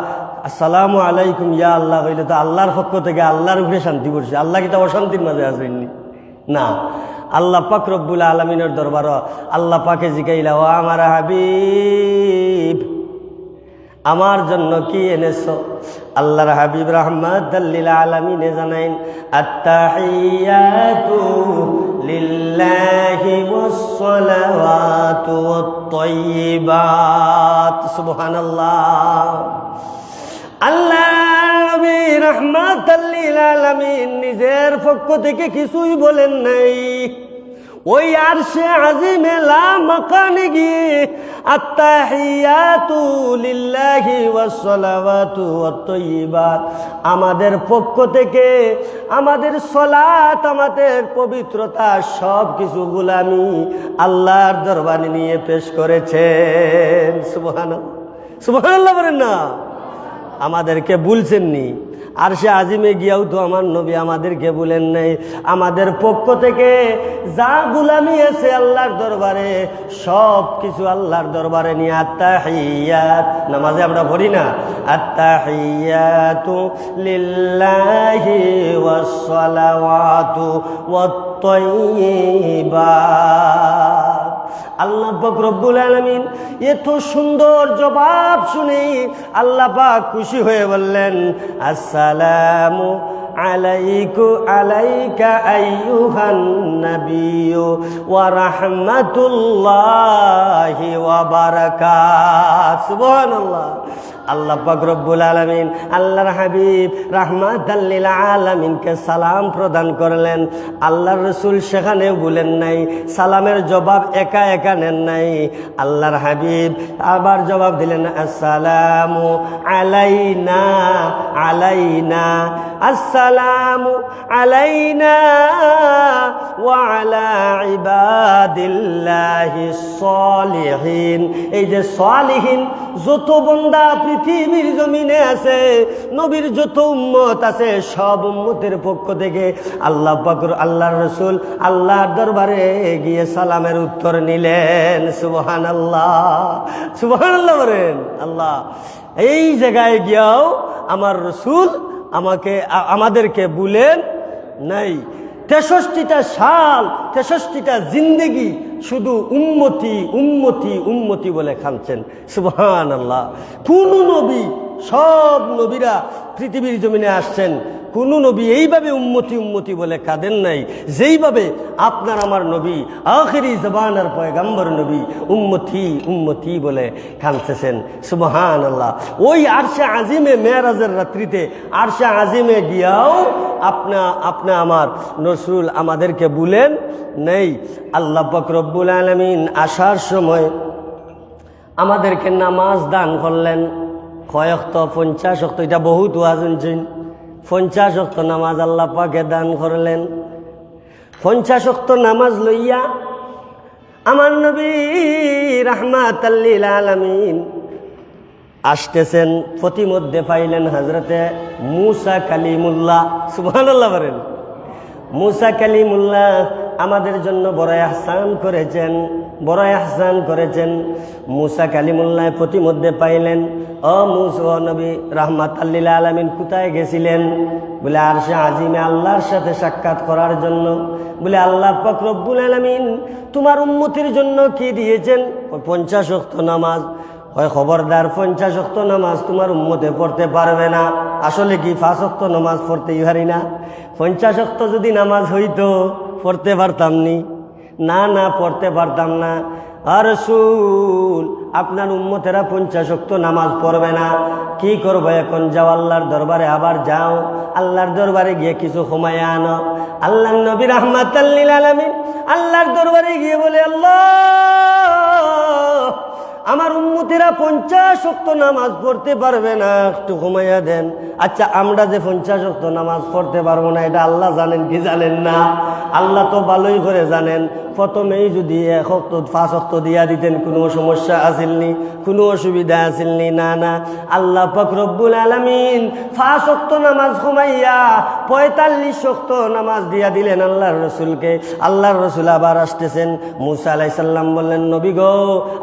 আসসালামু আলাইকুম ইয়া আল্লাহ হইলে তো আল্লাহর পক্ষ থেকে আল্লাহর উপরে শান্তি করছে। আল্লাহ কিতা অশান্তির মাঝে আসেননি? না, আল্লাহ পাক রব্বুল আলামিনের দরবার আল্লাহ পাকে জিগাইলা, ও আমার হাবিব, আমার জন্য কি এনেছো? আল্লাহর হাবিব রাহমাতাল লিল আলামিনে জানাইন, আত্তাহিয়াতু লিল্লাহি ওয়াস সালাওয়াতু ওয়াত তাইয়্যিবাত। সুবহানাল্লাহ। আল্লাহ নবী রাহমাতাল লিল আলামিন নিজের পক্ষ থেকে কিছুই বলেন নাই। ওই আরশে আজিমে লা মাকানে গিয়ে আত্তাহিয়াতু লিল্লাহি ওয়াস সালাওয়াতু ওয়াত তাইয়্যিবাত, আমাদের পক্ষ থেকে আমাদের সালাত, আমাদের পবিত্রতা, সব কিছু গোলামি আল্লাহর দরবারে নিয়ে পেশ করেছেন। সুবহানাল্লাহ, সুবহানাল্লাহ বলেন না? আমাদেরকে ভুলছেননি। আরশে আজিমে গিয়াও তো আমার নবী আমাদেরকে বলেন নাই। আমাদের পক্ষ থেকে যা গুলামি আছে আল্লাহর দরবারে, সব কিছু আল্লাহর দরবারে নিয়ে আত্তাহিয়াত, নামাজে আমরা পড়ি না, আত্তাহিয়াতু লিল্লাহি ওয়াস সালাওয়াতু ওয়াত তাইয়্যিবাত। আল্লাহ পাক রব্বুল আলামিন এত সুন্দর জবাব শুনে আল্লাহ পাক খুশি হয়ে বললেন, আসসালামু আলাইকা আইয়ুহান নাবিয়্যু ওয়া রাহমাতুল্লাহি ওয়া বারাকাতুহু। সুবহানাল্লাহ। আল্লাহ পাক রব্বুল আলামিন আল্লাহর হাবিব রাহমাতাল লিল আলামিনকে সালাম প্রদান করলেন। আল্লাহর রাসূল সেখানে বলেন নাই, সালামের জবাব একা একা নেন নাই। আল্লাহর হাবিব আবার জবাব দিলেন, আসসালামু আলাইনা আলাইনা, আসসালামু আলাইনা ওয়া আলা ইবাদিল্লাহিস সালিহিন। এই যে সালিহিন যত বান্দা পৃথিবীর জমিনে আছে, নবীর যত উম্মত আছে, সব উম্মতের পক্ষ থেকে আল্লাহ পাক আল্লাহর রাসূল আল্লাহর দরবারে গিয়ে সালামের উত্তর নিলেন। সুবহানাল্লাহ, সুবহানাল্লাহ বলেন। আল্লাহ এই জায়গায় গিয়েও আমার রাসূল আমাদেরকে বলেন নাই 63টা সাল 63টা জিন্দেগি শুধু উম্মতি উম্মতি উম্মতি বলে খাচ্ছেন। সুবহানাল্লাহ। কোন নবী, সব নবীরা পৃথিবীর জমিনে আসছেন, কোন নবী এইভাবে উম্মতি উম্মতি বলে কাঁদেন নাই যেইভাবে আপনার আমার নবী আখিরি জবানের পয়গম্বর নবী উম্মতি উম্মতি বলে কাঁদতেছেন। সুবহানাল্লাহ। ওই আরশে আজিমে মেরাজের রাত্রিতে আরশে আজিমে গিয়াও আপনা আমার রাসূল আমাদেরকে বলেন নেই। আল্লাহ পাক রব্বুল আলামিন আসার সময় আমাদেরকে নামাজ দান করলেন। কয় ওয়াক্ত? 50 ওয়াক্ত। এটা বহুত ওয়াজ শুনছেন। 50 ওয়াক্ত নামাজ আল্লাহ পাকে দান করলেন। 50 ওয়াক্ত নামাজ লইয়া আমার নবী রাহমাতাল লিল আলামিন আসতেছেন। প্রতিমধ্যে পাইলেন হযরতে মূসা কালিমুল্লাহ। সুবহানাল্লাহ বলেন। মূসা কালিমুল্লাহ আমাদের জন্য বড় ইহসান করেছেন, বড় ইহসান করেছেন। মূসা কালিমুল্লাহ প্রতিমধ্যে পাইলেন, ও মূসা নবী রাহমাতাল লিল আলামিন কোথায় গেছিলেন? বলে আরশে আজিমে আল্লাহর সাথে সাক্ষাৎ করার জন্য। বলে আল্লাহ পাক রব্বুল আলামিন তোমার উম্মতের জন্য কি দিয়েছেন? 50 ওয়াক্ত নামাজ। হয় খবরদার, 50 ওয়াক্ত নামাজ তোমার উম্মতে পড়তে পারবে না। আসলে কি 5 ওয়াক্ত নামাজ পড়তেই পারি না? 50 ওয়াক্ত যদি নামাজ হইতো পড়তে পারতাম নি? না না, পড়তে পারতাম না। আর রাসূল আপনার উম্মতেরা 50 ওয়াক্ত নামাজ পড়বে না, কি করবো এখন? যাও আল্লাহর দরবারে, আবার যাও আল্লাহর দরবারে গিয়ে কিছু সময় আনো। আল্লাহর নবী রাহমাতাল লিল আলামিন আল্লাহর দরবারে গিয়ে বলে, আল্লাহ আমার উম্মতেরা 50 ওয়াক্ত নামাজ পড়তে পারবে না, একটু ঘুমাইয়া দেন। আচ্ছা, আমরা যে 50 ওয়াক্ত নামাজ পড়তে পারবো না এটা আল্লাহ জানেন কি জানেন না? আল্লাহ তো ভালোই করে জানেন। প্রথমেই যদি 1 ওয়াক্ত 5 ওয়াক্ত দিয়া দিতেন কোনো সমস্যা আসেননি, কোনো অসুবিধা আসেননি। না না, আল্লাহ পাক রব্বুল আলামিন 5 ওয়াক্ত নামাজ ঘুমাইয়া 45 ওয়াক্ত নামাজ দিয়া দিলেন আল্লাহর রাসূলকে। আল্লাহর রাসূল আবার আসতেছেন। মূসা আলাইহিস সালাম বললেন, নবী গো,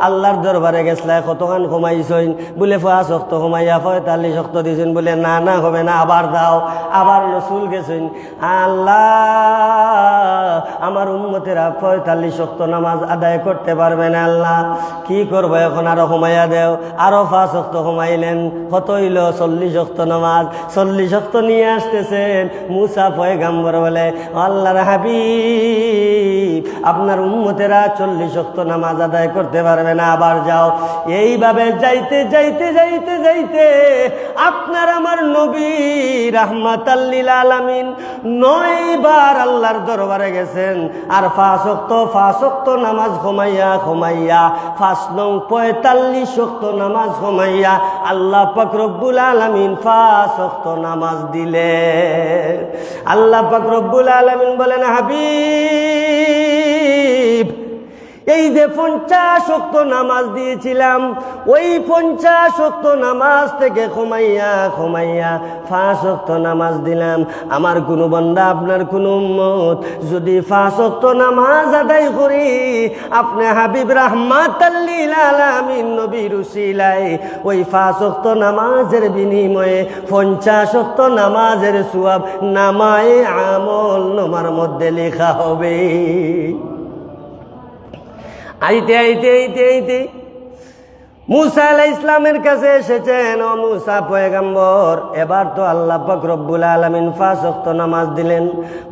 আল্লাহর দরবারে গেছলা, কতক্ষণ ঘুমাইছেন? বলে 5 ওয়াক্ত ঘুমাইয়া 45 ওয়াক্ত দিয়েছেন। বলে না না, হবে না, আবার দাও। আবার রাসূল গেছেন, আল্লাহ আমার উম্মতেরা 45 ওয়াক্ত নামাজ আদায় করতে পারবে না, আল্লাহ কি করবো এখন? আরো ঘুমাইয়া দেও। আরো 5 ওয়াক্ত ঘুমাইলেন। কত হইল? 40 ওয়াক্ত নামাজ। 40 ওয়াক্ত নিয়ে আসতেছেন। মূসা পয়গম্বর বলে, আল্লাহর হাবিব আপনার উম্মতেরা 40 ওয়াক্ত নামাজ আদায় করতে পারবে না, আবার যাও। এইভাবে যাইতে যাইতে যাইতে যাইতে আপনার আমার নবী রাহমাতাল লিল আলামিন 9 বার আল্লাহর দরবারে গেছেন। আর 5 ওয়াক্ত নামাজ ঘুমাইয়া ঘুমাইয়া 5 নং 45 ওয়াক্ত নামাজ ঘুমাইয়া আল্লাহ পাক রব্বুল আলামিন 5 ওয়াক্ত নামাজ দিলেন। আল্লাহ পাক রব্বুল আলামিন বলেন, হাবিব এই যে 50 ওয়াক্ত নামাজ দিয়েছিলাম, ওই 50 ওয়াক্ত নামাজ থেকে ঘুমাইয়া ঘুমাইয়া 5 ওয়াক্ত নামাজ দিলাম। আমার কোনো বান্দা, আপনার কোনো উম্মত যদি 5 ওয়াক্ত নামাজ আদায় করি, আপনি হাবিব রাহমাতাল লিল আলামিন নবীর উসিলায় ওই 5 ওয়াক্ত নামাজের বিনিময়ে 50 ওয়াক্ত নামাজের সওয়াব নামায়ে আমল নামার মধ্যে লেখা হবে। আইতে আইতে আইতে আইতে মুসা আলাইহিস সালামের কাছে এসেছেন, ও মুসা পয়গম্বর, এবার তো আল্লাহ পাক রব্বুল আলামিন 5 ওয়াক্ত নামাজ দিলেন।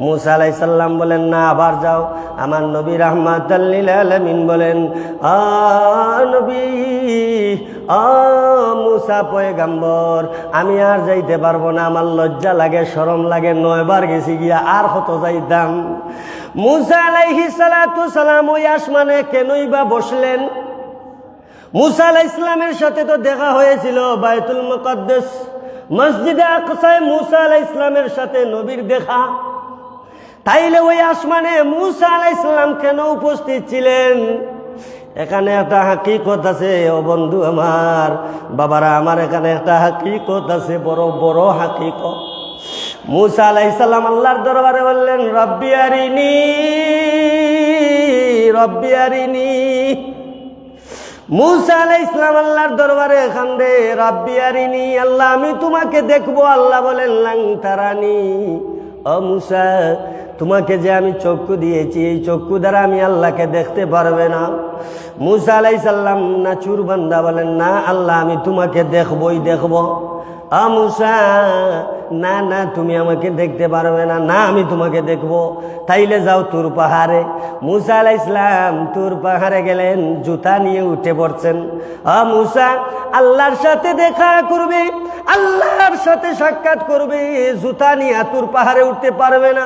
মুসা আলাইহিস সালাম বলেন, না, আবার যাও। আমার নবী রাহমাতাল লিল আলামিন বলেন, নবী, মুসা পয়গম্বর, আমি আর যাইতে পারবো না, আমার লজ্জা লাগে, শরম লাগে, 9 বার গেছি গিয়া, আর কত যাইতাম। মুসা আলাইহিস সালাতু সালাম ওই আসমানে কেনই বা বসলেন? মুসা আলাইহিস সালামের সাথে তো দেখা হয়েছিল বাইতুল মুকাদ্দাস, মসজিদে আকসায় মুসা আলাইহিস সালামের সাথে নবীর দেখা। তাইলে ওই আসমানে মুসা আলাইহিস সালাম কেন উপস্থিত ছিলেন? এখানে একটা হাকিকত আছে, ও বন্ধু আমার, বাবারা আমার, এখানে একটা হাকিকত আছে, বড় বড় হাকিকত। মুসা আলাইহিস সালাম আল্লাহর দরবারে বললেন, রব্বি আরিনি, রব্বি আরিনি। মুসা আলাইহিস সালাম আল্লাহর দরবারে কান্দে, রব্বি আরিনি, আল্লাহ আমি তোমাকে দেখবো। আল্লাহ বলেন, লাং তারানি, ও মুসা, তোমাকে যে আমি চক্ষু দিয়েছি, এই চক্ষু দ্বারা আমি আল্লাহকে দেখতে পারবে না। মুসা আলাইহিস সালাম নাচুর বান্দা বলেন, না আল্লাহ, আমি তোমাকে দেখবই দেখব। মুসা, না না, তুমি আমাকে দেখতে পারবে না, না আমি তোমাকে দেখব। তাইলে যাও তুর পাহাড়ে। মুসা আলাইহিস সালাম তুর পাহাড়ে গেলেন, জুতা নিয়ে উঠে পড়ছেন। মুসা আল্লাহর সাথে দেখা করবে, আল্লাহর সাথে সাক্ষাৎ করবে, জুতা নিয়ে তুর পাহাড়ে উঠতে পারবে না,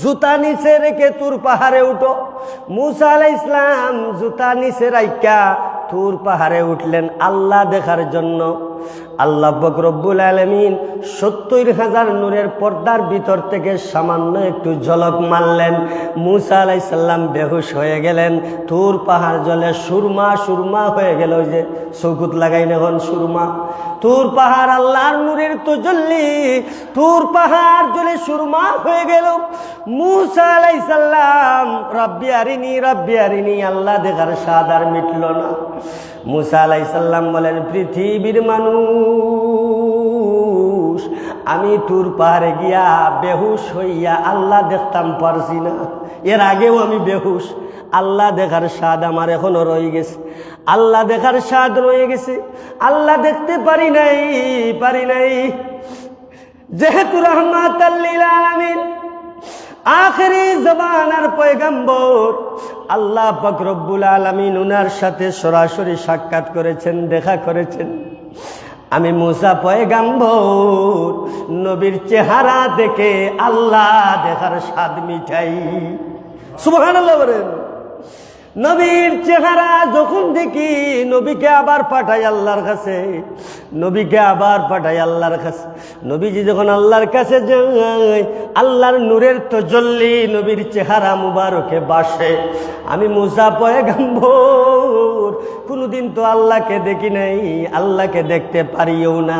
জুতা নিচে রেখে তুর পাহাড়ে উঠো। মুসা আলাইহিস সালাম জুতা নিচে রাইখা তুর পাহাড়ে উঠলেন আল্লাহ দেখার জন্য। আল্লাহ পাক রব্বুল আলামিন 70,000 নূরের পর্দার ভিতর থেকে সামান্য একটু ঝলক মারলেন। মুসা আলাইহিস সালাম বেহুশ হয়ে গেলেন। তুর পাহাড় জলে সুরমা সুরমা হয়ে গেল, ওই যে চৌকুত লাগাই এখন সুরমা। তুর পাহাড় আল্লাহর নূরের তাজাল্লি, তুর পাহাড় জলে সুরমা হয়ে গেল। মুসা আলাইহিস সালাম রব্বি আরিনি, রব্বি আরিনি, আল্লাহ দেখার স্বাদ আর মিটল না। মুসা আলাইহিস সালাম বলেন, পৃথিবীর মানুষ, আমি তুর পাহাড়ে গিয়া বেহুশ হইয়া আল্লাহ দেখতাম পারছি না, এর আগেও আমি বেহুশ। আল্লাহ দেখার স্বাদ আমার এখনো রয়ে গেছে, আল্লাহ দেখার স্বাদ রয়ে গেছে, আল্লাহ দেখতে পারি নাই, পারি নাই। যেহেতু রাহমাতাল লিল আলামিন, আখেরি জমানার পয়গম্বর, আল্লাহ পাক রব্বুল আলামিন উনার সাথে সরাসরি সাক্ষাৎ করেছেন, দেখা করেছেন। আমি মুসা পয়গম্বর নবীর চেহারা দেখে আল্লাহ দেখার স্বাদ মিটাই। সুবহানাল্লাহ বলেন। নবীর চেহারা যখন দেখি, নবীকে আবার পাঠাই আল্লাহর কাছে, নবীকে আবার পাঠাই আল্লাহর কাছে। নবীজি যখন আল্লাহর কাছে যায়, আল্লাহর নূরের তাজাল্লি নবীর চেহারা মুবারকে বাসে। আমি মুসা পয়গম্বর কোনদিন তো আল্লাহকে দেখি নাই, আল্লাহকে দেখতে পারিও না।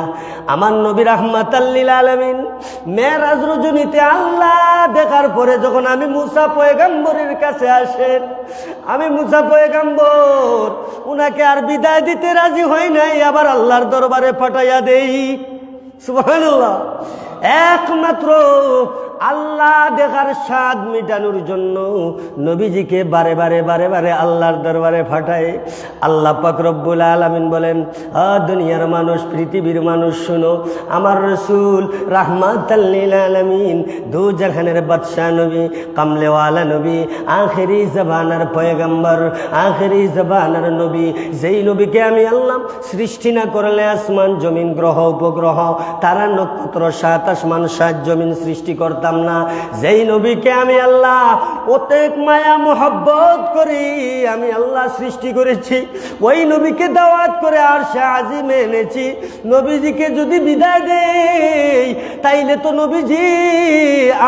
আমার নবী রাহমাতাল লিল আলামিন মেরাজ রজনীতে আল্লাহ দেখার পরে যখন আমি মুসা পয়গম্বরের কাছে আসেন, আমি মুসা পয়গম্বর উনাকে আর বিদায় দিতে রাজি হই নাই, আবার আল্লাহর দরবারে পাঠাইয়া দেই। সুবহানাল্লাহ। একমাত্র আল্লাহ দেখার স্বাদ মিটানোর জন্য নবীজিকে বারে বারে বারে বারে আল্লাহর দরবারে পাঠায়। আল্লাহ পাক রব্বুল আলামিন বলেন, দুনিয়ার মানুষ, পৃথিবীর মানুষ, শুনো, আমার রাসূল রাহমাতাল লিল আলামিন, দু জাহানের বাদশা নবী, কামলেওয়ালা নবী, আখেরি জবানের পয়গম্বর, আখেরি জবানের নবী, যেই নবীকে আমি আল্লাহ সৃষ্টি না করলে আসমান জমিন গ্রহ উপগ্রহ তারা নক্ষত্র 7 আসমান 7 জমিন সৃষ্টি করতাম না, যেই নবীকে আমি আল্লাহ অনেক মায়া মোহাব্বত করি আমি আল্লাহ সৃষ্টি করেছি, ওই নবীকে দাওয়াত করে আরশে আজিমে এনেছি। নবীজিকে যদি বিদায় দেই, তাইলে তো নবীজি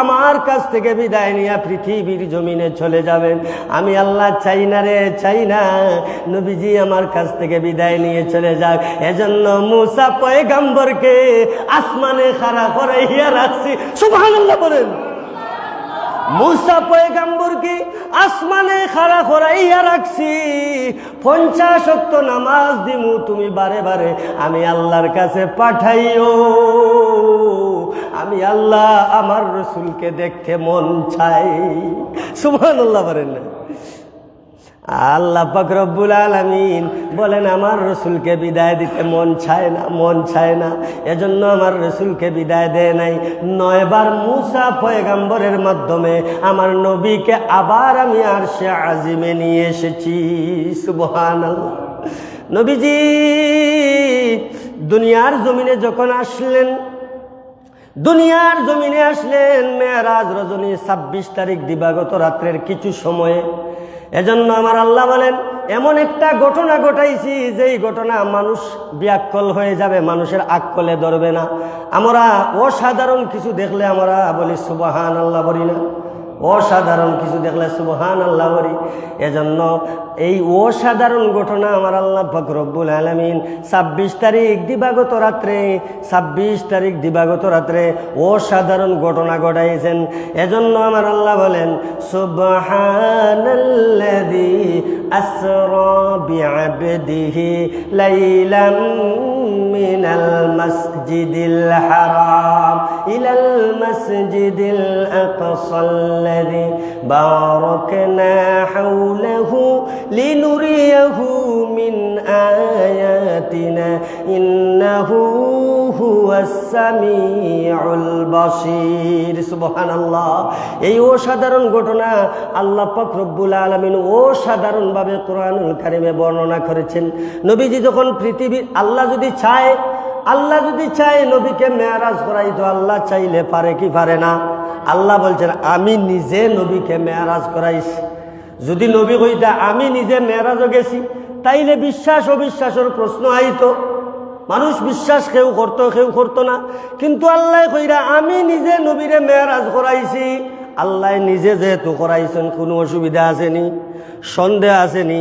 আমার কাছ থেকে বিদায় নিয়ে পৃথিবীর জমিনে চলে যাবেন। আমি আল্লাহ চাই না রে, চাই না নবীজি আমার কাছ থেকে বিদায় নিয়ে চলে যাক। এজন্য মুসা পয়গম্বরকে আসমানে খাড়া করাইয়া রাখছি। সুবহানাল্লাহ বলেন। মুসা পয়গম্বরকে আসমানে খাড়া করাইয়া রাখছি। 50 ওয়াক্ত নামাজ দিমু, তুমি বারে বারে আমি আল্লাহর কাছে পাঠাইও। আমি আল্লাহ আমার রাসূলকে দেখতে মন চাই। সুবহানাল্লাহ বলেন। আল্লাহ পাক রব্বুল আলামিন বলেন আমার রসুলকে বিদায় দিতে মন চায় না, এজন্য আমার রসুলকে বিদায় দেয় নাই। 9 বার মুসা পয়গম্বরের মাধ্যমে আমার নবীকে আবার আমি আরশে আজিমে নিয়ে এসেছি। সুবহানাল্লাহ। নবীজি দুনিয়ার জমিনে যখন আসলেন, মেরাজ রজনী 26 তারিখ দিবাগত রাত্রের কিছু সময়ে। এজন্য আমার আল্লাহ বলেন এমন একটা ঘটনা ঘটাইছি যেই ঘটনা মানুষ ব্যাকল হয়ে যাবে, মানুষের আকলে ধরবে না। আমরা অসাধারণ কিছু দেখলে আমরা বলি সুবহানাল্লাহ, বলি না? অসাধারণ কিছু দেখলে সুবহানাল্লাহ বলি। এজন্য এই অসাধারণ ঘটনা আমার আল্লাহ পাক রব্বুল আলামিন 26 তারিখ দিবাগত রাত্রে অসাধারণ ঘটনা ঘটাইছেন। এজন্য আমার আল্লাহ বলেন সুবহানাল্লাযী আসরা বিআবদিহি লাইলাম মিনাল মাসজিদিল হারাম ইলাল মাসজিদিল আকসাল্লাযী বারাকনা হাওলাহু লিনুরিয়াহু মিন আয়াতিনা ইন্নাহু হুয়াস সামিউল বাসীর। সুবহানাল্লাহ। এই অসাধারণ ঘটনা আল্লাহ পাক রব্বুল আলামিন অসাধারণভাবে কোরআনুল কারীমে বর্ণনা করেছেন। নবীজি যখন পৃথিবীর আল্লাহ যদি চায় নবীকে মেরাজ করাইতো, আল্লাহ চাইলে পারে কি পারে না? আল্লাহ বলছেন আমি নিজে নবীকে মেরাজ করাইছি। যদি নবী কইতা আমি নিজে মেরাজও গেছি, তাইলে বিশ্বাস অবিশ্বাসের প্রশ্ন আইতো। মানুষ বিশ্বাস কেউ করতো না। কিন্তু আল্লাহ কইরা আমি নিজে নবীরে মেরাজ করাইছি। আল্লাহ নিজে যেহেতু করাইছেন, কোনো অসুবিধা আসেনি, সন্দেহ আসেনি?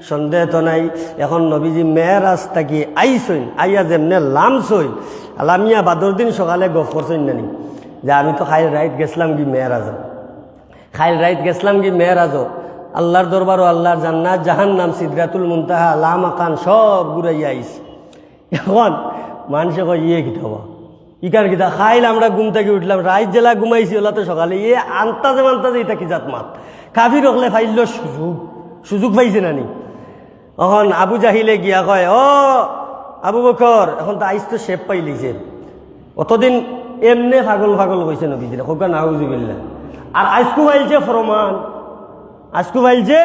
সন্দেহ তো নাই। এখন নবীজি মেরাজ থাকি আইসইন, আইয়া যেমনে লামসইন, আলামিয়া বাদর দিন সকালে গফ করছেন নানি যে আমি তো খাইল রাইত গেছিলাম কি মেরাজ, আল্লাহর দরবার ও আল্লাহর জান্নাত জাহান্নাম সিদরাতুল মুনতাহা লামাকান সব ঘুরাইয়া আইছি। এখন মানুষে কয় ইয়ে কিতা হবা ইকার কিতা খাইল আমরা ঘুম থেকে উঠলাম, রাইত জেলা ঘুমাইছি ওলা তো সকালে ইয়ে আন্তাজে এটা কি জাত মাত কাফি রকলে ফাইল সুযোগ পাইছে নানি। এখন আবু জাহিলে গিয়া কয় ও আবু বকর, এখন তো আইস তো শেপ পাই লিছে, অতদিন এমনে পাগল কইছে নবীজিরা, খোকা নাউজুবিল্লাহ। আর আজকু ভাইলছে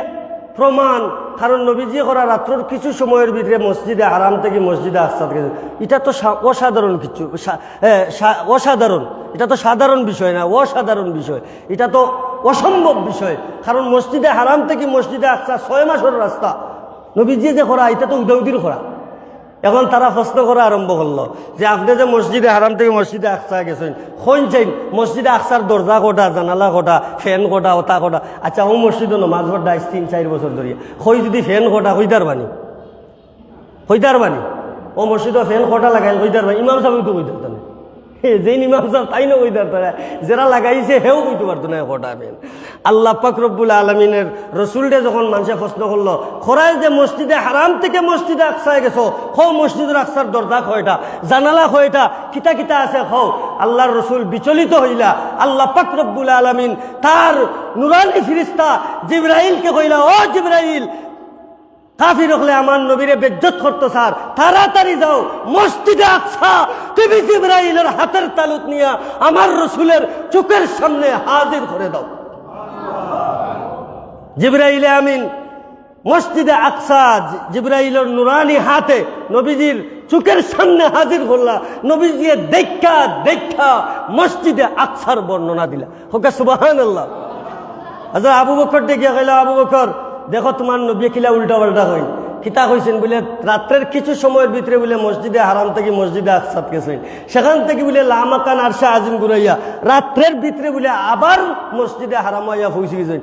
প্রমাণ, কারণ নবীজি করা রাত্রর কিছু সময়ের ভিতরে মসজিদে হারাম থেকে মসজিদে আকসাত গেছে। এটা তো অসাধারণ কিছু, অসাধারণ, এটা তো সাধারণ বিষয় না, অসাধারণ বিষয়, এটা তো অসম্ভব বিষয়। কারণ মসজিদে হারাম থেকে মসজিদে আকসা 6 মাসের রাস্তা, নবীজি যে করা এটা তো উদাউদির করা। এখন তারা প্রশ্ন করা আরম্ভ করলো যে আপনি যে মসজিদে হারাম থেকে মসজিদে আকসা গেছেন, কোন চাই মসজিদে আকসার দরজা কোটা, জানালা কোটা, ফ্যান কোটা, ওটা কোটা। আচ্ছা ও মসজিদে নমাজ পড়া 3-4 বছর ধরিয়া কই যদি ফ্যান কোটা হইতার বানি ও মসজিদে ফ্যান কোটা লাগাইল হইতার বানি, ইমাম সাহেব তো হইতার না, যে ইমাম সাহেব তাই না হইতার না, যারা লাগাইছে হেও হইতে পারতো না কোটা ফ্যান। আল্লাহ পাক রব্বুল আলামিনের রসুলকে যখন মানুষে প্রশ্ন করলো খরায় যে মসজিদে হারাম থেকে মসজিদে আকসায় গেছো, মসজিদের আকসার দরজা কয়টা, জানালা কয়টা, কিতা আছে আল্লাহর রসুল বিচলিত হইলা। আল্লাহ পাক রব্বুল আলামিন তার নুরানি ফিরিস্তা জিবরাইলকে কইলা, ও জিবরাইল, কাফির হলে আমার নবীরে বেজ্জত করতো স্যার, তাড়াতাড়ি যাও মসজিদে আকসা, তুমি জিবরাইলের হাতের তালুত নিয়া আমার রসুলের চোখের সামনে হাজির করে দাও। জিবরাইল আমিন মসজিদে আকসা জিবরাইলের নুরানি হাতে নবীজির চোখের সামনে হাজির করলা। নবীজি দেখা মসজিদে আকসার বর্ণনা দিলা। হোকা সুবহানাল্লাহ। আচ্ছা আবু বকর ডেকে কইলা, আবু বকর দেখো তোমার নবী কিলা উল্টা পাল্টা হই, কিতা কইছেন বলে রাত্রের কিছু সময়ের ভিতরে বলে মসজিদে হারাম থেকে মসজিদে আকসাত গেছেন, সেখান থেকে বলে লামাকান আরশে আজিম ঘুরাইয়া রাত্রের ভিতরে বলে আবার মসজিদে হারাম হইয়া পৌঁছে গেছেন।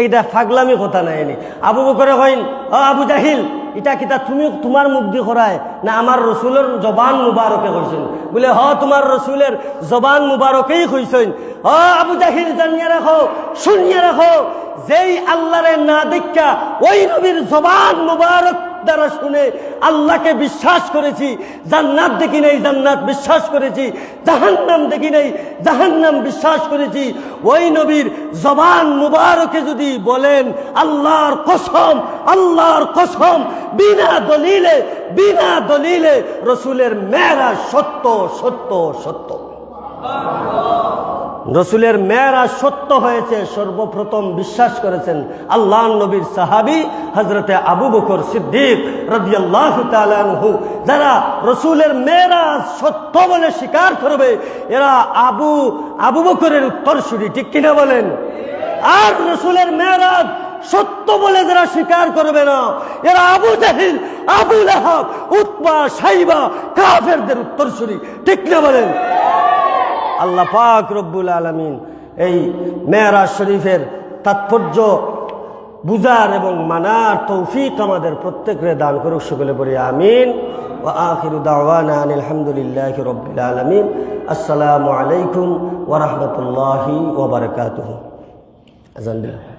এটা ফাগলামি কথা নাই। আবু বকরে কইন, ও আবু জাহিল, এটা কিতা তুমি তোমার মুখ দিয়ে করায় না আমার রসুলের জবান মুবারকে কইছেন? বলে তোমার রসুলের জবান মুবারকেই কইছেন। আবু জাহিল জানিয়ে রাখো, শুনিয়ে রাখো, যেই আল্লাহরে না দেখা ওই নবীর জবান মুবারক দ্বারা শুনে আল্লাহকে বিশ্বাস করেছি, জান্নাত দেখি নাই জান্নাত বিশ্বাস করেছি, জাহান্নাম দেখি নাই জাহান্নাম বিশ্বাস করেছি, ওই নবীর জবান মুবারকে যদি বলেন আল্লাহর কসম, আল্লাহর কসম, বিনা দলিলে রসুলের মেরাজ সত্য সত্য সত্য। রসুলের মেরাজ সত্য হয়েছে, সর্বপ্রথম বিশ্বাস করেছেন আল্লাহর নবীর সাহাবী হযরতে আবু বকর সিদ্দিক রাদিয়াল্লাহু তাআলা আনহু। যারা রসুলের মেরাজ সত্য বলে স্বীকার করবে এরা আবু বকরের উত্তরসূরি, ঠিক কিনা বলেন? আর রসুলের মেরাজ সত্য বলে যারা স্বীকার করবে না এরা আবু জাহিল, আবু লাহাব, উতবা, সাইবা, কাফেরদের উত্তরসূরি, ঠিক না বলেন? আল্লাহ পাক রব্বুল আলামিন এই মেরাজ শরীফের তাৎপর্য বুঝার এবং মানার তৌফিক আমাদের প্রত্যেকের দান করুক, সকলে বলি আমিন। ওয়া আখিরু দাওয়ানা আনিল হামদুলিল্লাহি রাব্বিল আলামিন। আসসালামু আলাইকুম ওয়া রাহমাতুল্লাহি ওয়া বারাকাতুহু। আযান দিলাম।